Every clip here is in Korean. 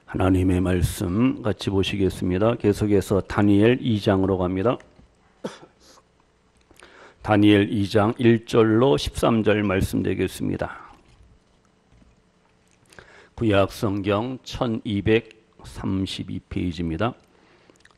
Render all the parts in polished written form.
하나님의 말씀 같이 보시겠습니다. 계속해서 다니엘 2장으로 갑니다. 다니엘 2장 1절로 13절 말씀 되겠습니다. 구약성경 1232페이지입니다.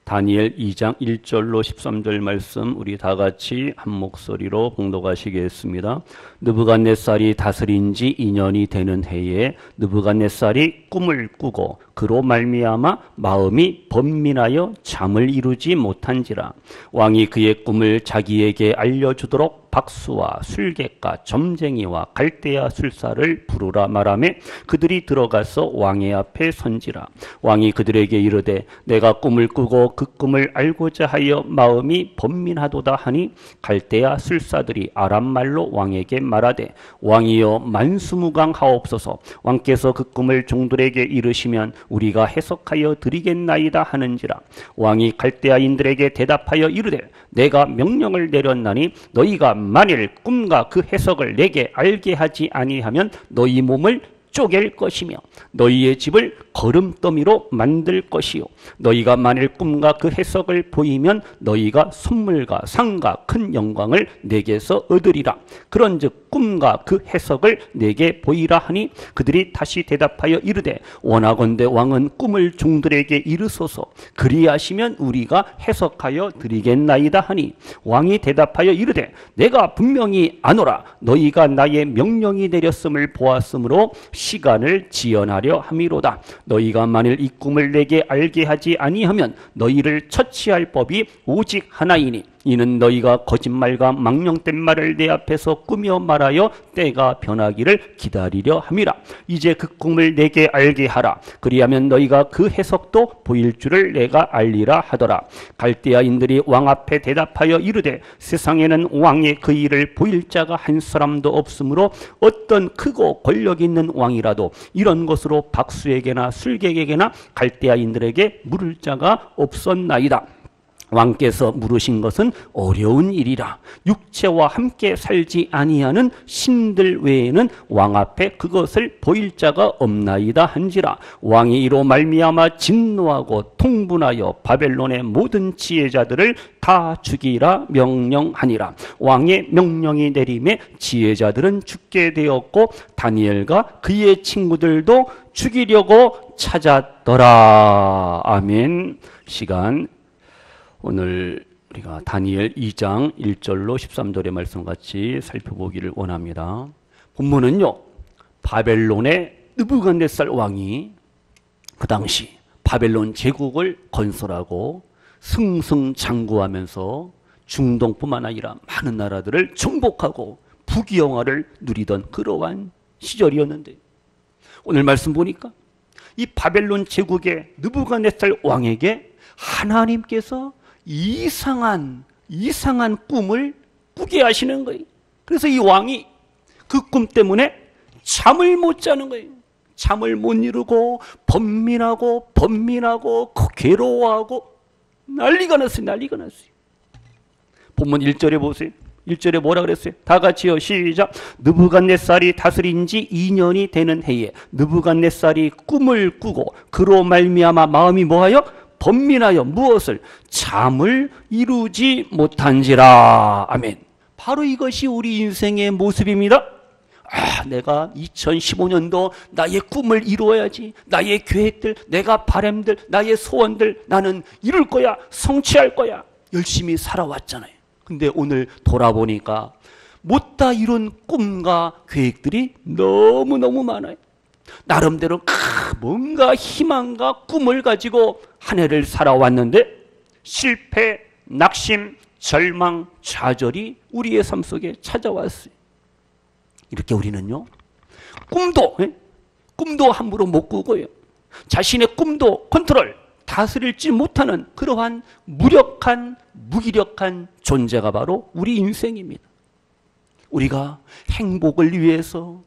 다니엘 2장 1절로 13절 말씀 우리 다 같이 한 목소리로 봉독하시겠습니다. 느부갓네살이 다스린 지 2년이 되는 해에 느부갓네살이 꿈을 꾸고 그로 말미암아 마음이 번민하여 잠을 이루지 못한지라. 왕이 그의 꿈을 자기에게 알려주도록 박수와 술객과 점쟁이와 갈대아 술사를 부르라 말하매 그들이 들어가서 왕의 앞에 선지라. 왕이 그들에게 이르되 내가 꿈을 꾸고 그 꿈을 알고자 하여 마음이 번민하도다 하니 갈대아 술사들이 아람 말로 왕에게 말하되 왕이여 만수무강하옵소서. 왕께서 그 꿈을 종들에게 이르시면 우리가 해석하여 드리겠나이다 하는지라. 왕이 갈대아인들에게 대답하여 이르되 내가 명령을 내렸나니 너희가 만일 꿈과 그 해석을 내게 알게 하지 아니하면 너희 몸을 쪼갤 것이며 너희의 집을 거름더미로 만들 것이요 너희가 만일 꿈과 그 해석을 보이면 너희가 선물과 상과 큰 영광을 내게서 얻으리라. 그런즉 꿈과 그 해석을 내게 보이라 하니 그들이 다시 대답하여 이르되 원하건대 왕은 꿈을 종들에게 이르소서. 그리하시면 우리가 해석하여 드리겠나이다 하니 왕이 대답하여 이르되 내가 분명히 아노라. 너희가 나의 명령이 내렸음을 보았으므로 시간을 지연하려 함이로다. 너희가 만일 이 꿈을 내게 알게 하지 아니하면 너희를 처치할 법이 오직 하나이니 이는 너희가 거짓말과 망령된 말을 내 앞에서 꾸며 말하여 때가 변하기를 기다리려 함이라. 이제 그 꿈을 내게 알게 하라. 그리하면 너희가 그 해석도 보일 줄을 내가 알리라 하더라. 갈대아인들이 왕 앞에 대답하여 이르되 세상에는 왕의 그 일을 보일 자가 한 사람도 없으므로 어떤 크고 권력 있는 왕이라도 이런 것으로 박수에게나 술객에게나 갈대아인들에게 물을 자가 없었나이다. 왕께서 물으신 것은 어려운 일이라. 육체와 함께 살지 아니하는 신들 외에는 왕 앞에 그것을 보일 자가 없나이다 한지라. 왕이 이로 말미암아 진노하고 통분하여 바벨론의 모든 지혜자들을 다 죽이라 명령하니라. 왕의 명령이 내림에 지혜자들은 죽게 되었고 다니엘과 그의 친구들도 죽이려고 찾았더라. 아멘. 시간 오늘 우리가 다니엘 2장 1절로 13절의 말씀 같이 살펴보기를 원합니다. 본문은요, 바벨론의 느부갓네살 왕이 그 당시 바벨론 제국을 건설하고 승승장구하면서 중동뿐만 아니라 많은 나라들을 정복하고 부귀영화를 누리던 그러한 시절이었는데 오늘 말씀 보니까 이 바벨론 제국의 느부갓네살 왕에게 하나님께서 이상한 꿈을 꾸게 하시는 거예요. 그래서 이 왕이 그 꿈 때문에 잠을 못 자는 거예요. 잠을 못 이루고 번민하고 괴로워하고 난리가 났어요. 본문 1절에 보세요. 1절에 뭐라 그랬어요? 다 같이요. 시작. 느부갓네살이 다스린 지 2년이 되는 해에 느부갓네살이 꿈을 꾸고 그로 말미암아 마음이 뭐하여? 번민하여 무엇을? 잠을 이루지 못한지라. 아멘. 바로 이것이 우리 인생의 모습입니다. 내가 2015년도 나의 꿈을 이루어야지. 나의 계획들, 내가 바람들, 나의 소원들 나는 이룰 거야. 성취할 거야. 열심히 살아왔잖아요. 근데 오늘 돌아보니까 못다 이룬 꿈과 계획들이 너무너무 많아요. 나름대로 뭔가 희망과 꿈을 가지고 한 해를 살아왔는데 실패, 낙심, 절망, 좌절이 우리의 삶 속에 찾아왔어요. 이렇게 우리는요, 꿈도 함부로 못 꾸고요. 자신의 꿈도 다스릴지 못하는 그러한 무기력한 존재가 바로 우리 인생입니다. 우리가 행복을 위해서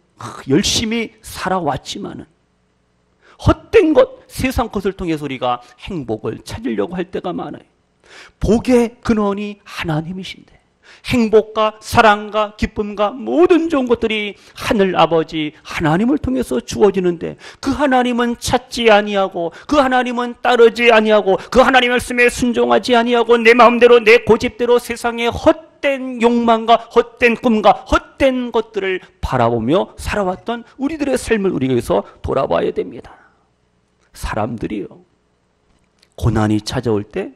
열심히 살아왔지만은 헛된 세상 것을 통해서 우리가 행복을 찾으려고 할 때가 많아요. 복의 근원이 하나님이신데 행복과 사랑과 기쁨과 모든 좋은 것들이 하늘 아버지 하나님을 통해서 주어지는데 그 하나님은 찾지 아니하고 그 하나님은 따르지 아니하고 그 하나님 말씀에 순종하지 아니하고 내 마음대로 내 고집대로 세상의 헛된 욕망과 헛된 꿈과 헛된 것들을 바라보며 살아왔던 우리들의 삶을 우리가 여기서 돌아봐야 됩니다. 사람들이요, 고난이 찾아올 때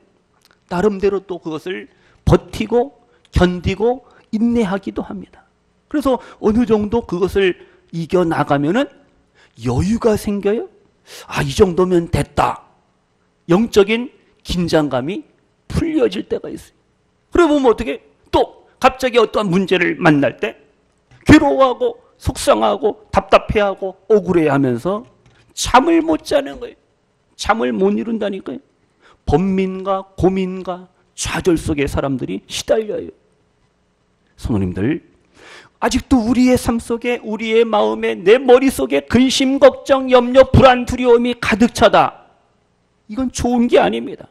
나름대로 또 그것을 버티고 견디고 인내하기도 합니다. 그래서 어느 정도 그것을 이겨나가면은 여유가 생겨요. 아, 이 정도면 됐다. 영적인 긴장감이 풀려질 때가 있어요. 그러고 보면 어떻게 또 갑자기 어떠한 문제를 만날 때 괴로워하고 속상하고 답답해하고 억울해하면서 잠을 못 자는 거예요. 잠을 못 이룬다니까요. 번민과 고민과 좌절 속에 사람들이 시달려요. 성도님들, 아직도 우리의 삶 속에 우리의 마음에 내 머릿속에 근심, 걱정, 염려, 불안, 두려움이 가득 차다. 이건 좋은 게 아닙니다.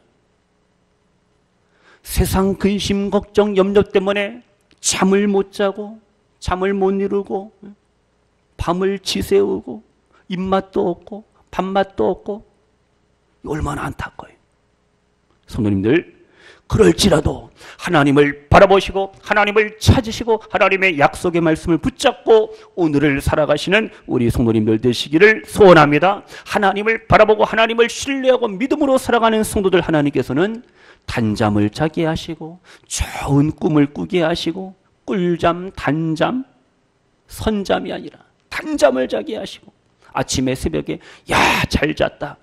세상 근심, 걱정, 염려 때문에 잠을 못 자고 잠을 못 이루고 밤을 지새우고 입맛도 없고 밥맛도 없고 얼마나 안타까워요. 성도님들, 그럴지라도 하나님을 바라보시고 하나님을 찾으시고 하나님의 약속의 말씀을 붙잡고 오늘을 살아가시는 우리 성도님들 되시기를 소원합니다. 하나님을 바라보고 하나님을 신뢰하고 믿음으로 살아가는 성도들 하나님께서는 단잠을 자게 하시고 좋은 꿈을 꾸게 하시고 꿀잠, 단잠, 선잠이 아니라 단잠을 자게 하시고 아침에 새벽에 야, 잘 잤다.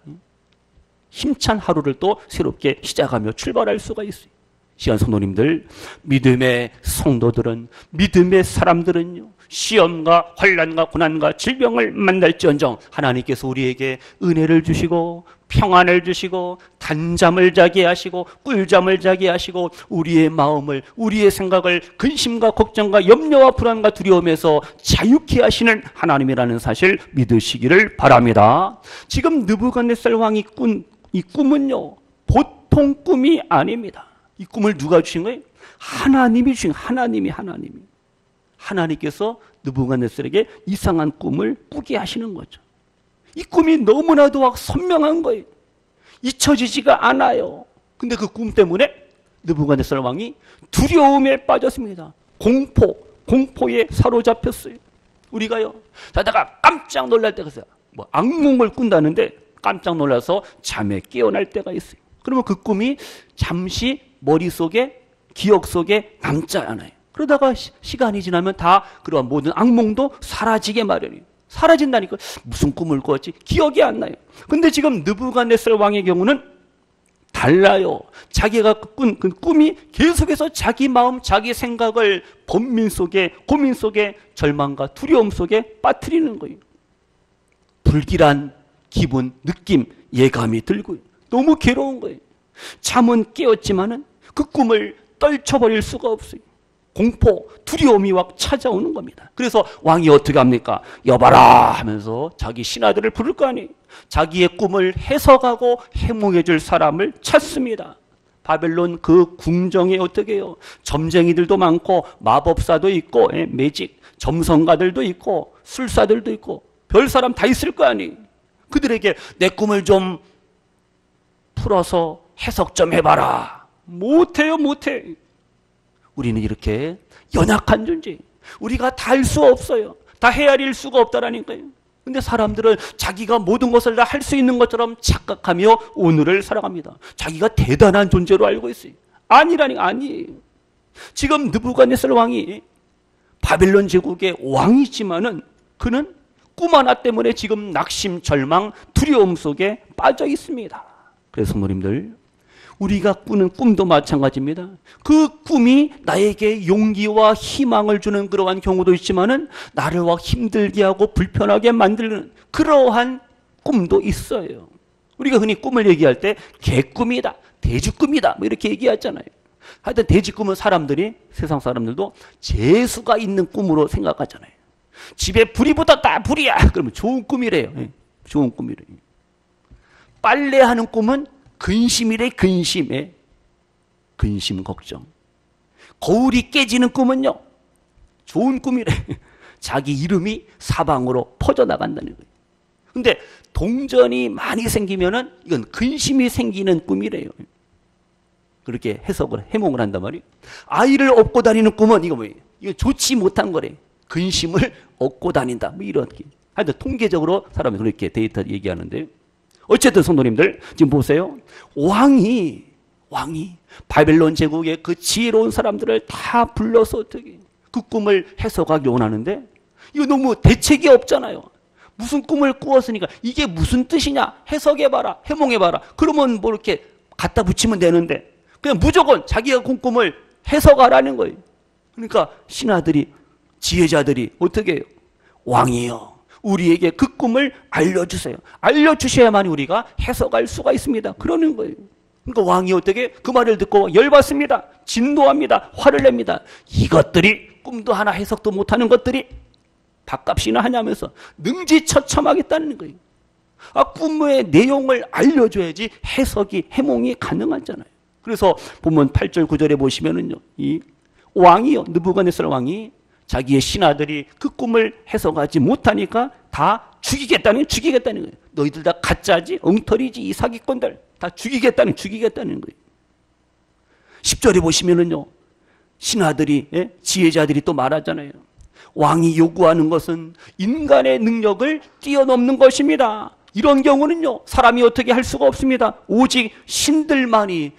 힘찬 하루를 또 새롭게 시작하며 출발할 수가 있어요. 시간 성도님들, 믿음의 성도들은, 믿음의 사람들은요, 시험과 환난과 고난과 질병을 만날지언정 하나님께서 우리에게 은혜를 주시고 평안을 주시고 단잠을 자게 하시고 꿀잠을 자게 하시고 우리의 마음을, 우리의 생각을 근심과 걱정과 염려와 불안과 두려움에서 자유케 하시는 하나님이라는 사실 믿으시기를 바랍니다. 지금 느부갓네살 왕이 꾼 이 꿈은요, 보통 꿈이 아닙니다. 이 꿈을 누가 주신 거예요? 하나님이 주신, 하나님께서 느부갓네살에게 이상한 꿈을 꾸게 하시는 거죠. 이 꿈이 너무나도 선명한 거예요. 잊혀지지가 않아요. 근데 그 꿈 때문에 느부갓네살 왕이 두려움에 빠졌습니다. 공포에 사로잡혔어요. 우리가요, 자다가 깜짝 놀랄 때가 있어요. 뭐 악몽을 꾼다는데 깜짝 놀라서 잠에 깨어날 때가 있어요. 그러면 그 꿈이 잠시 머릿속에, 기억 속에 남지 않아요. 그러다가 시간이 지나면 다 그런 모든 악몽도 사라지게 마련이에요. 사라진다니까. 무슨 꿈을 꿨지? 기억이 안 나요. 근데 지금 느부갓네살 왕의 경우는 달라요. 자기가 꾼 그 꿈이 계속해서 자기 마음, 자기 생각을 번민 속에, 고민 속에, 절망과 두려움 속에 빠뜨리는 거예요. 불길한 기분, 느낌, 예감이 들고 너무 괴로운 거예요. 잠은 깨었지만은 그 꿈을 떨쳐버릴 수가 없어요. 공포, 두려움이 막 찾아오는 겁니다. 그래서 왕이 어떻게 합니까? 여봐라 하면서 자기 신하들을 부를 거 아니에요. 자기의 꿈을 해석하고 해몽해 줄 사람을 찾습니다. 바벨론 그 궁정에 어떻게 해요? 점쟁이들도 많고 마법사도 있고 매직, 점성가들도 있고 술사들도 있고 별 사람 다 있을 거 아니에요. 그들에게 내 꿈을 좀 풀어서 해석 좀 해봐라. 못해요, 못해. 우리는 이렇게 연약한 존재, 우리가 다 할 수 없어요. 다 헤아릴 수가 없다라니까요. 근데 사람들은 자기가 모든 것을 다 할 수 있는 것처럼 착각하며 오늘을 살아갑니다. 자기가 대단한 존재로 알고 있어요. 아니에요. 지금 느부갓네살 왕이 바벨론 제국의 왕이지만은 그는 꿈 하나 때문에 지금 낙심, 절망, 두려움 속에 빠져 있습니다. 그래서 성도님들, 우리가 꾸는 꿈도 마찬가지입니다. 그 꿈이 나에게 용기와 희망을 주는 그러한 경우도 있지만은 나를 막 힘들게 하고 불편하게 만드는 그러한 꿈도 있어요. 우리가 흔히 꿈을 얘기할 때 개꿈이다, 돼지꿈이다 뭐 이렇게 얘기하잖아요. 하여튼 돼지꿈은 사람들이, 세상 사람들도 재수가 있는 꿈으로 생각하잖아요. 집에 불이 붙었다, 불이야. 그러면 좋은 꿈이래요. 좋은 꿈이래요. 빨래하는 꿈은 근심이래, 근심 걱정. 거울이 깨지는 꿈은요, 좋은 꿈이래. 자기 이름이 사방으로 퍼져나간다는 거예요. 근데 동전이 많이 생기면은 이건 근심이 생기는 꿈이래요. 그렇게 해석을, 해몽을 한단 말이에요. 아이를 업고 다니는 꿈은 이거 뭐예요? 이거 좋지 못한 거래. 근심을 업고 다닌다. 뭐 이런 게. 하여튼 통계적으로 사람이 그렇게 데이터 얘기하는데, 어쨌든 성도님들 지금 보세요. 왕이 바벨론 제국의 그 지혜로운 사람들을 다 불러서 어떻게 그 꿈을 해석하기 원하는데, 이거 너무 대책이 없잖아요. 무슨 꿈을 꾸었으니까 이게 무슨 뜻이냐 해석해봐라, 해몽해봐라. 그러면 뭐 이렇게 갖다 붙이면 되는데 그냥 무조건 자기가 꾼 꿈을 해석하라는 거예요. 그러니까 신하들이, 지혜자들이 어떻게 해요? 왕이요, 우리에게 그 꿈을 알려주세요. 알려주셔야만 우리가 해석할 수가 있습니다. 그러는 거예요. 그러니까 왕이 어떻게 그 말을 듣고 열받습니다. 진노합니다. 화를 냅니다. 이것들이 꿈도 하나 해석도 못하는 것들이 밥값이나 하냐면서 능지처참하겠다는 거예요. 꿈의 내용을 알려줘야지 해석이, 해몽이 가능하잖아요. 그래서 보면 8절 9절에 보시면은요, 이 왕이요, 느부갓네살 왕이 자기의 신하들이 그 꿈을 해석하지 못하니까 다 죽이겠다는 거예요. 너희들 다 가짜지, 엉터리지, 이 사기꾼들 다 죽이겠다는 거예요. 10절에 보시면은요, 신하들이, 지혜자들이 또 말하잖아요. 왕이 요구하는 것은 인간의 능력을 뛰어넘는 것입니다. 이런 경우는요, 사람이 어떻게 할 수가 없습니다. 오직 신들만이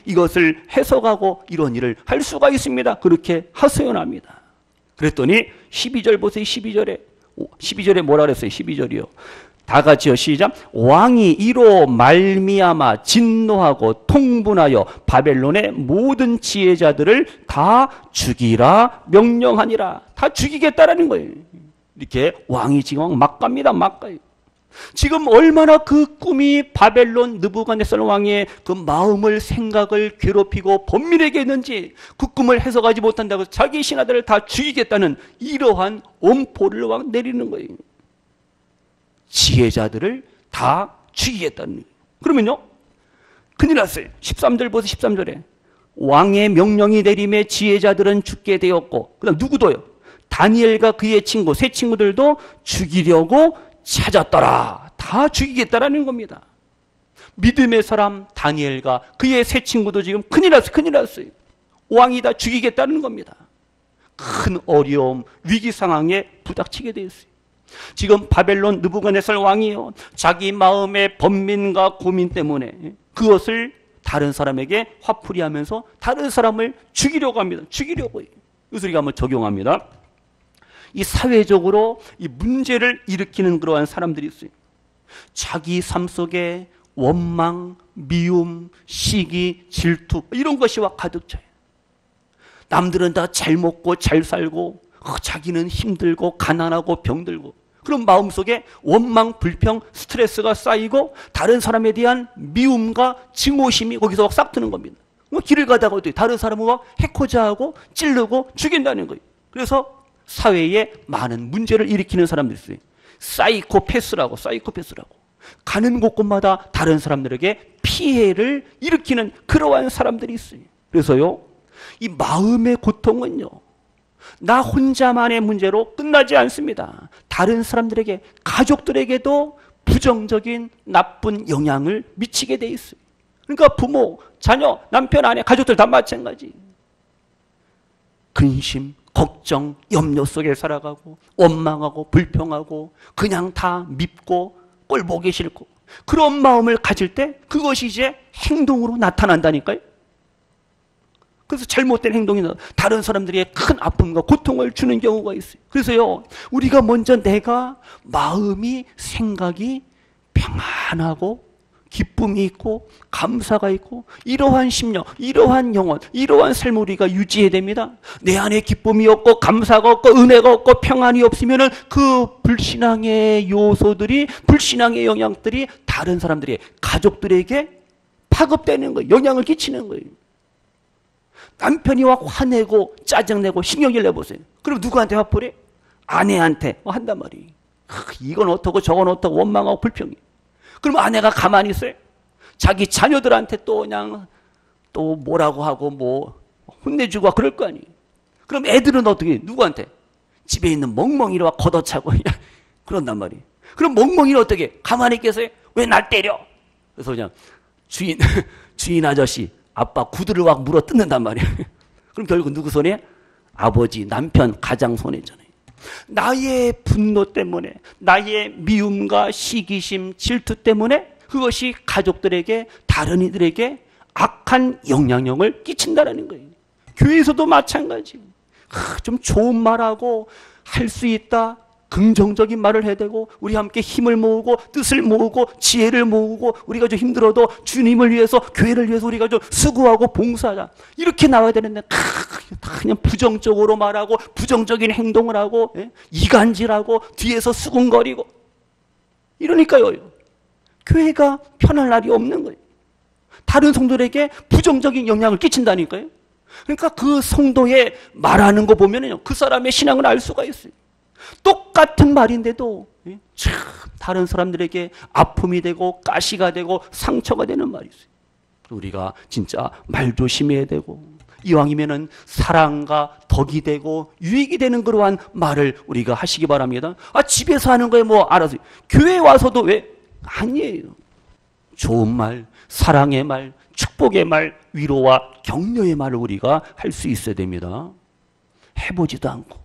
이것을 해석하고 이런 일을 할 수가 있습니다. 그렇게 하소연합니다. 그랬더니 12절 보세요. 12절에 뭐라 그랬어요? 12절이요. 다 같이요, 시작. 왕이 이로 말미암아 진노하고 통분하여 바벨론의 모든 지혜자들을 다 죽이라 명령하니라. 다 죽이겠다라는 거예요. 이렇게 왕이 지금 막 갑니다. 막 가요. 지금 얼마나 그 꿈이 바벨론 느부갓네살 왕의 그 마음을, 생각을 괴롭히고 번민하게 했는지, 그 꿈을 해석하지 못한다고 자기 신하들을 다 죽이겠다는 이러한 엄포를 막 내리는 거예요. 지혜자들을 다 죽이겠다는 거예요. 그러면요, 큰일 났어요. 13절 보세요. 13절에 왕의 명령이 내림에 지혜자들은 죽게 되었고, 그 다음 누구도요? 다니엘과 그의 친구, 세 친구들도 죽이려고 찾았더라. 다 죽이겠다라는 겁니다. 믿음의 사람 다니엘과 그의 세 친구도 지금 큰일 났어요. 왕이 다 죽이겠다는 겁니다. 큰 어려움, 위기 상황에 부닥치게 되었어요. 지금 바벨론 느부갓네살 왕이요, 자기 마음의 번민과 고민 때문에 그것을 다른 사람에게 화풀이하면서 다른 사람을 죽이려고 합니다. 죽이려고 해요. 그래서 우리가 한번 적용합니다. 이 사회적으로 이 문제를 일으키는 그러한 사람들이 있어요. 자기 삶 속에 원망, 미움, 시기, 질투 이런 것이 가득 차요. 남들은 다 잘 먹고 잘 살고 자기는 힘들고 가난하고 병들고, 그런 마음속에 원망, 불평, 스트레스가 쌓이고 다른 사람에 대한 미움과 증오심이 거기서 싹 트는 겁니다. 길을 가다가 어떻게 다른 사람을 막 해코지하고 찌르고 죽인다는 거예요. 그래서 사회에 많은 문제를 일으키는 사람들이 있어요. 사이코패스라고. 가는 곳곳마다 다른 사람들에게 피해를 일으키는 그러한 사람들이 있어요. 그래서요, 이 마음의 고통은요, 나 혼자만의 문제로 끝나지 않습니다. 다른 사람들에게, 가족들에게도 부정적인 나쁜 영향을 미치게 돼 있어요. 그러니까 부모, 자녀, 남편, 아내, 가족들 다 마찬가지. 근심, 걱정, 염려 속에 살아가고 원망하고 불평하고 그냥 다 밉고 꼴 보기 싫고, 그런 마음을 가질 때 그것이 이제 행동으로 나타난다니까요. 그래서 잘못된 행동이 다른 사람들에게 큰 아픔과 고통을 주는 경우가 있어요. 그래서요, 우리가 먼저 내가 마음이, 생각이 평안하고 기쁨이 있고 감사가 있고 이러한 심령, 이러한 영혼, 이러한 삶을 우리가 유지해야 됩니다. 내 안에 기쁨이 없고 감사가 없고 은혜가 없고 평안이 없으면은 그 불신앙의 요소들이, 불신앙의 영향들이 다른 사람들이, 가족들에게 파급되는 거예요. 영향을 끼치는 거예요. 남편이 화내고 짜증내고 신경질 내보세요. 그럼 누구한테 화풀이? 아내한테 한단 말이에요. 이건 어떻고 저건 어떻고 원망하고 불평이. 그럼 아내가 가만히 있어요? 자기 자녀들한테 또 그냥 또 뭐라고 하고 뭐 혼내주고 그럴 거 아니에요. 그럼 애들은 어떻게 해요? 누구한테? 집에 있는 멍멍이와 걷어차고 그런단 말이에요. 그럼 멍멍이는 어떻게 해요? 가만히 계세요? 왜 날 때려? 그래서 그냥 주인 아저씨 아빠 구두를 막 물어 뜯는단 말이에요. 그럼 결국 누구 손에? 아버지, 남편, 가장 손해잖아요. 나의 분노 때문에, 나의 미움과 시기심, 질투 때문에 그것이 가족들에게, 다른 이들에게 악한 영향력을 끼친다는 거예요. 교회에서도 마찬가지예요. 좀 좋은 말하고 할 수 있다, 긍정적인 말을 해야 되고, 우리 함께 힘을 모으고 뜻을 모으고 지혜를 모으고, 우리가 좀 힘들어도 주님을 위해서, 교회를 위해서 우리가 좀 수고하고 봉사하자, 이렇게 나와야 되는데 다 그냥 부정적으로 말하고 부정적인 행동을 하고, 이간질하고 뒤에서 수군거리고 이러니까요, 교회가 편할 날이 없는 거예요. 다른 성도들에게 부정적인 영향을 끼친다니까요. 그러니까 그 성도의 말하는 거 보면요, 그 사람의 신앙을 알 수가 있어요. 똑같은 말인데도 참 다른 사람들에게 아픔이 되고 가시가 되고 상처가 되는 말이 있어요. 우리가 진짜 말 조심해야 되고, 이왕이면은 사랑과 덕이 되고 유익이 되는 그러한 말을 우리가 하시기 바랍니다. 집에서 하는 거에 뭐 알아서, 교회에 와서도 왜? 아니에요. 좋은 말, 사랑의 말, 축복의 말, 위로와 격려의 말을 우리가 할 수 있어야 됩니다. 해보지도 않고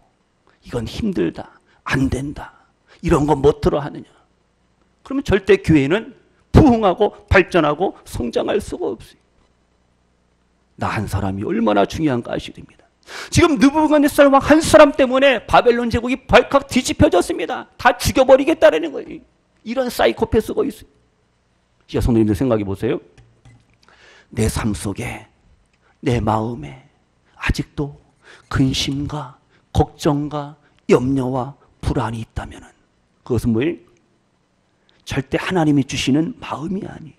이건 힘들다, 안 된다, 이런 거 못 들어 하느냐, 그러면 절대 교회는 부흥하고 발전하고 성장할 수가 없어요. 나 한 사람이 얼마나 중요한가 아시게 됩니다. 지금 느부갓네살 왕 한 사람 때문에 바벨론 제국이 발칵 뒤집혀졌습니다. 다 죽여버리겠다라는 거예요. 이런 사이코패스가 있어요. 자, 성도님들 생각해 보세요. 내 삶 속에, 내 마음에 아직도 근심과 걱정과 염려와 불안이 있다면 그것은 뭐예요? 절대 하나님이 주시는 마음이 아니에요.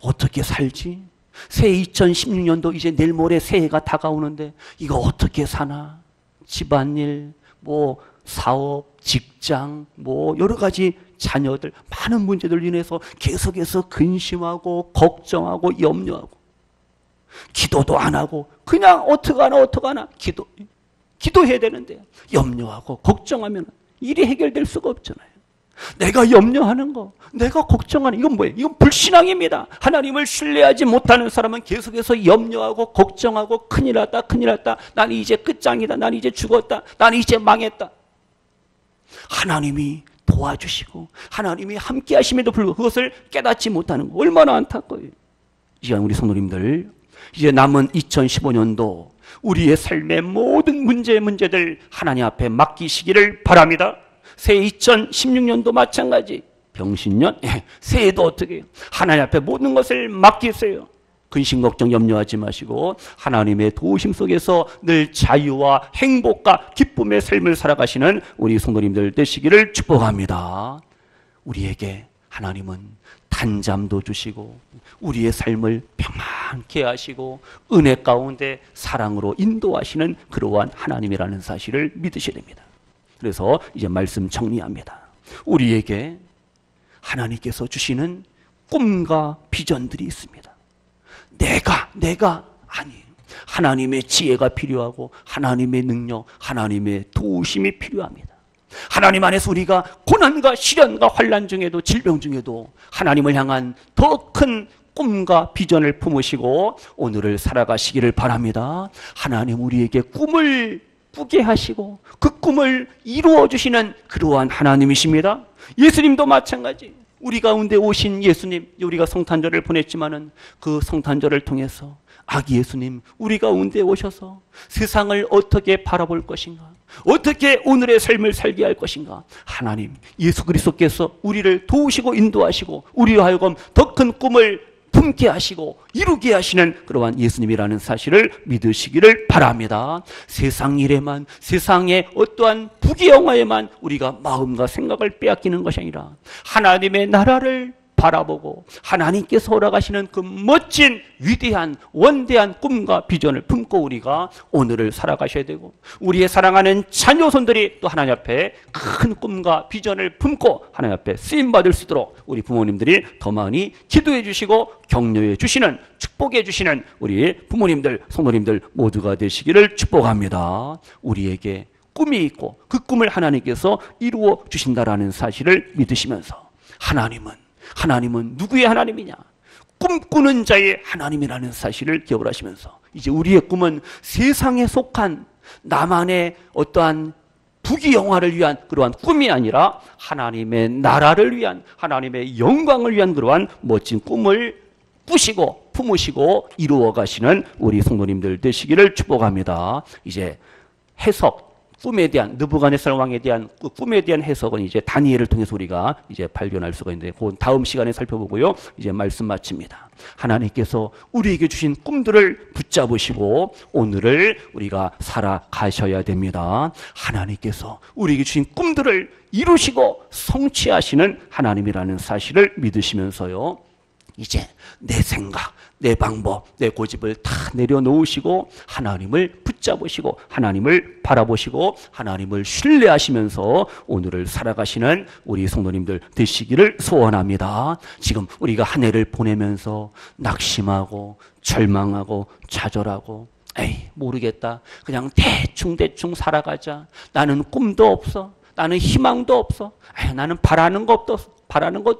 어떻게 살지? 새해 2016년도 이제 내일 모레 새해가 다가오는데 이거 어떻게 사나? 집안일, 뭐 사업, 직장, 뭐 여러 가지 자녀들, 많은 문제들 인해서 계속해서 근심하고 걱정하고 염려하고, 기도도 안 하고 그냥 어떡하나 기도해야 되는데 염려하고 걱정하면 일이 해결될 수가 없잖아요. 내가 염려하는 거, 내가 걱정하는, 이건 뭐예요? 이건 불신앙입니다. 하나님을 신뢰하지 못하는 사람은 계속해서 염려하고 걱정하고 큰일 났다, 난 이제 끝장이다, 난 이제 죽었다, 난 이제 망했다. 하나님이 도와주시고 하나님이 함께 하심에도 불구하고 그것을 깨닫지 못하는 거 얼마나 안타까워요. 이 시간 우리 성도님들, 이제 남은 2015년도 우리의 삶의 모든 문제들 하나님 앞에 맡기시기를 바랍니다. 새해 2016년도 마찬가지, 병신년, 새해도 어떻게 해요? 하나님 앞에 모든 것을 맡기세요. 근심 걱정 염려하지 마시고 하나님의 도우심 속에서 늘 자유와 행복과 기쁨의 삶을 살아가시는 우리 성도님들 되시기를 축복합니다. 우리에게 하나님은 단잠도 주시고 우리의 삶을 평안케 하시고 은혜 가운데 사랑으로 인도하시는 그러한 하나님이라는 사실을 믿으셔야 됩니다. 그래서 이제 말씀 정리합니다. 우리에게 하나님께서 주시는 꿈과 비전들이 있습니다. 내가 아니에요. 하나님의 지혜가 필요하고 하나님의 능력, 하나님의 도우심이 필요합니다. 하나님 안에서 우리가 고난과 시련과 환난 중에도, 질병 중에도 하나님을 향한 더 큰 꿈과 비전을 품으시고 오늘을 살아가시기를 바랍니다. 하나님 우리에게 꿈을 꾸게 하시고 그 꿈을 이루어 주시는 그러한 하나님이십니다. 예수님도 마찬가지. 우리 가운데 오신 예수님, 우리가 성탄절을 보냈지만은 그 성탄절을 통해서 아기 예수님 우리 가운데 오셔서 세상을 어떻게 바라볼 것인가, 어떻게 오늘의 삶을 살게 할 것인가, 하나님 예수 그리스도께서 우리를 도우시고 인도하시고 우리로 하여금 더 큰 꿈을 품게 하시고 이루게 하시는 그러한 예수님이라는 사실을 믿으시기를 바랍니다. 세상 일에만, 세상의 어떠한 부귀영화에만 우리가 마음과 생각을 빼앗기는 것이 아니라 하나님의 나라를 바라보고 하나님께서 허락하시는 그 멋진 위대한 원대한 꿈과 비전을 품고 우리가 오늘을 살아가셔야 되고, 우리의 사랑하는 자녀손들이 또 하나님 앞에 큰 꿈과 비전을 품고 하나님 앞에 쓰임받을 수 있도록 우리 부모님들이 더 많이 기도해 주시고 격려해 주시는, 축복해 주시는 우리 부모님들, 성도님들 모두가 되시기를 축복합니다. 우리에게 꿈이 있고 그 꿈을 하나님께서 이루어 주신다라는 사실을 믿으시면서, 하나님은 누구의 하나님이냐? 꿈꾸는 자의 하나님이라는 사실을 기억을 하시면서, 이제 우리의 꿈은 세상에 속한 나만의 어떠한 부귀영화를 위한 그러한 꿈이 아니라 하나님의 나라를 위한, 하나님의 영광을 위한 그러한 멋진 꿈을 꾸시고 품으시고 이루어 가시는 우리 성도님들 되시기를 축복합니다. 이제 해석, 꿈에 대한, 느부갓네살 왕에 대한 그 꿈에 대한 해석은 이제 다니엘을 통해서 우리가 이제 발견할 수가 있는데, 그 다음 시간에 살펴보고요. 이제 말씀 마칩니다. 하나님께서 우리에게 주신 꿈들을 붙잡으시고 오늘을 우리가 살아가셔야 됩니다. 하나님께서 우리에게 주신 꿈들을 이루시고 성취하시는 하나님이라는 사실을 믿으시면서요, 이제 내 생각, 내 방법, 내 고집을 다 내려놓으시고 하나님을 붙잡으시고 하나님을 바라보시고 하나님을 신뢰하시면서 오늘을 살아가시는 우리 성도님들 되시기를 소원합니다. 지금 우리가 한 해를 보내면서 낙심하고 절망하고 좌절하고, 에이 모르겠다, 그냥 대충 살아가자, 나는 꿈도 없어, 나는 희망도 없어, 에이, 나는 바라는 것도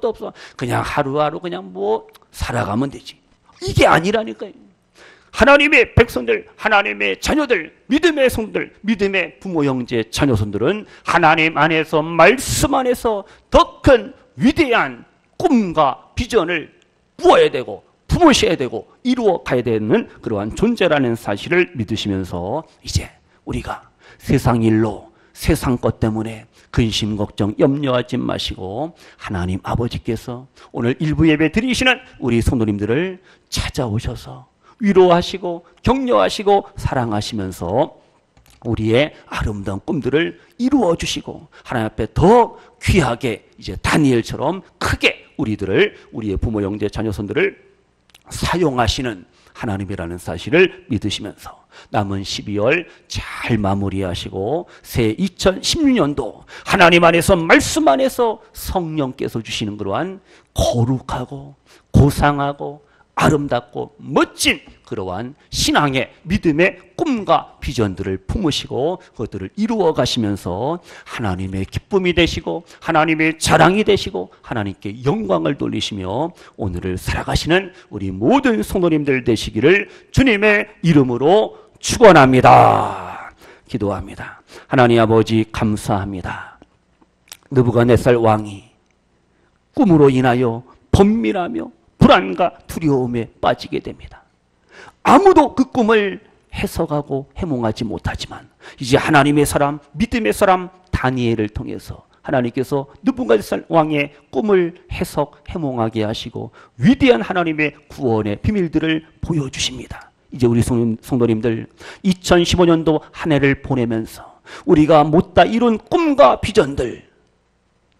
없어, 그냥 하루하루 그냥 뭐 살아가면 되지. 이게 아니라니까요. 하나님의 백성들, 하나님의 자녀들, 믿음의 성들, 믿음의 부모, 형제, 자녀손들은 하나님 안에서, 말씀 안에서 더 큰 위대한 꿈과 비전을 꾸어야 되고 품으셔야 되고 이루어 가야 되는 그러한 존재라는 사실을 믿으시면서, 이제 우리가 세상 일로, 세상 것 때문에 근심, 걱정, 염려하지 마시고 하나님 아버지께서 오늘 일부 예배 드리시는 우리 성도님들을 찾아오셔서 위로하시고 격려하시고 사랑하시면서 우리의 아름다운 꿈들을 이루어 주시고 하나님 앞에 더 귀하게 이제 다니엘처럼 크게 우리의 부모, 형제, 자녀손들을 사용하시는 하나님이라는 사실을 믿으시면서 남은 12월 잘 마무리하시고 새 2016년도 하나님 안에서, 말씀 안에서 성령께서 주시는 그러한 거룩하고 고상하고 아름답고 멋진 그러한 신앙의, 믿음의 꿈과 비전들을 품으시고 그것들을 이루어 가시면서 하나님의 기쁨이 되시고 하나님의 자랑이 되시고 하나님께 영광을 돌리시며 오늘을 살아가시는 우리 모든 성도님들 되시기를 주님의 이름으로 축원합니다. 기도합니다. 하나님 아버지 감사합니다. 느부갓네살 왕이 꿈으로 인하여 번민하며 불안과 두려움에 빠지게 됩니다. 아무도 그 꿈을 해석하고 해몽하지 못하지만 이제 하나님의 사람, 믿음의 사람 다니엘을 통해서 하나님께서 느부갓네살 왕의 꿈을 해석, 해몽하게 하시고 위대한 하나님의 구원의 비밀들을 보여주십니다. 이제 우리 성도님들 2015년도 한 해를 보내면서 우리가 못다 이룬 꿈과 비전들,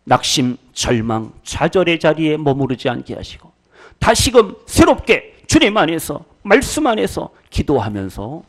낙심, 절망, 좌절의 자리에 머무르지 않게 하시고 다시금 새롭게 주님 안에서, 말씀 안에서 기도하면서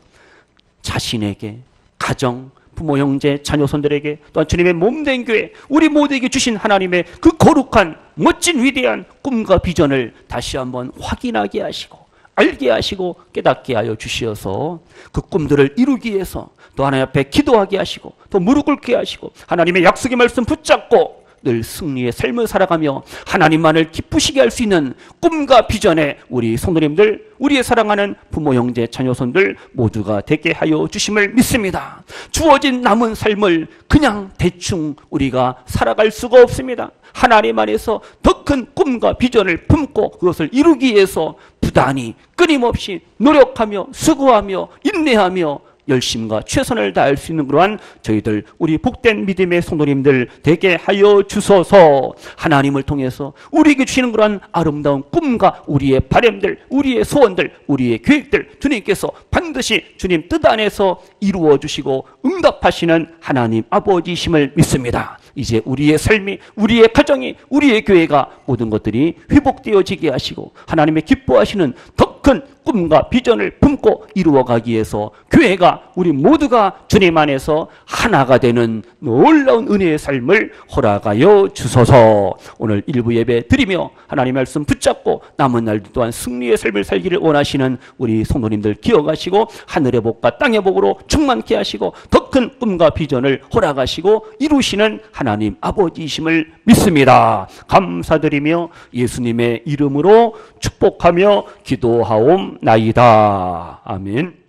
자신에게, 가정, 부모, 형제, 자녀손들에게 또한 주님의 몸된 교회, 우리 모두에게 주신 하나님의 그 거룩한 멋진 위대한 꿈과 비전을 다시 한번 확인하게 하시고 알게 하시고 깨닫게 하여 주시어서 그 꿈들을 이루기 위해서 또 하나님 앞에 기도하게 하시고 또 무릎 꿇게 하시고 하나님의 약속의 말씀 붙잡고 늘 승리의 삶을 살아가며 하나님만을 기쁘시게 할 수 있는 꿈과 비전에 우리 성도님들, 우리의 사랑하는 부모, 형제, 자녀손들 모두가 되게 하여 주심을 믿습니다. 주어진 남은 삶을 그냥 대충 우리가 살아갈 수가 없습니다. 하나님 안에서 더 큰 꿈과 비전을 품고 그것을 이루기 위해서 부단히 끊임없이 노력하며 수고하며 인내하며 열심과 최선을 다할 수 있는 그러한 저희들 우리 복된 믿음의 성도님들 되게 하여 주소서. 하나님을 통해서 우리에게 주시는 그러한 아름다운 꿈과 우리의 바람들, 우리의 소원들, 우리의 계획들 주님께서 반드시 주님 뜻 안에서 이루어 주시고 응답하시는 하나님 아버지심을 믿습니다. 이제 우리의 삶이, 우리의 가정이, 우리의 교회가 모든 것들이 회복되어지게 하시고 하나님의 기뻐하시는 더 큰 꿈과 비전을 품고 이루어가기 위해서 교회가, 우리 모두가 주님 안에서 하나가 되는 놀라운 은혜의 삶을 허락하여 주소서. 오늘 일부 예배 드리며 하나님의 말씀 붙잡고 남은 날 또한 승리의 삶을 살기를 원하시는 우리 성도님들 기억하시고 하늘의 복과 땅의 복으로 충만케 하시고 더 큰 꿈과 비전을 허락하시고 이루시는 하나님 아버지이심을 믿습니다. 감사드리며 예수님의 이름으로 축복하며 기도하옵나이다. 아멘.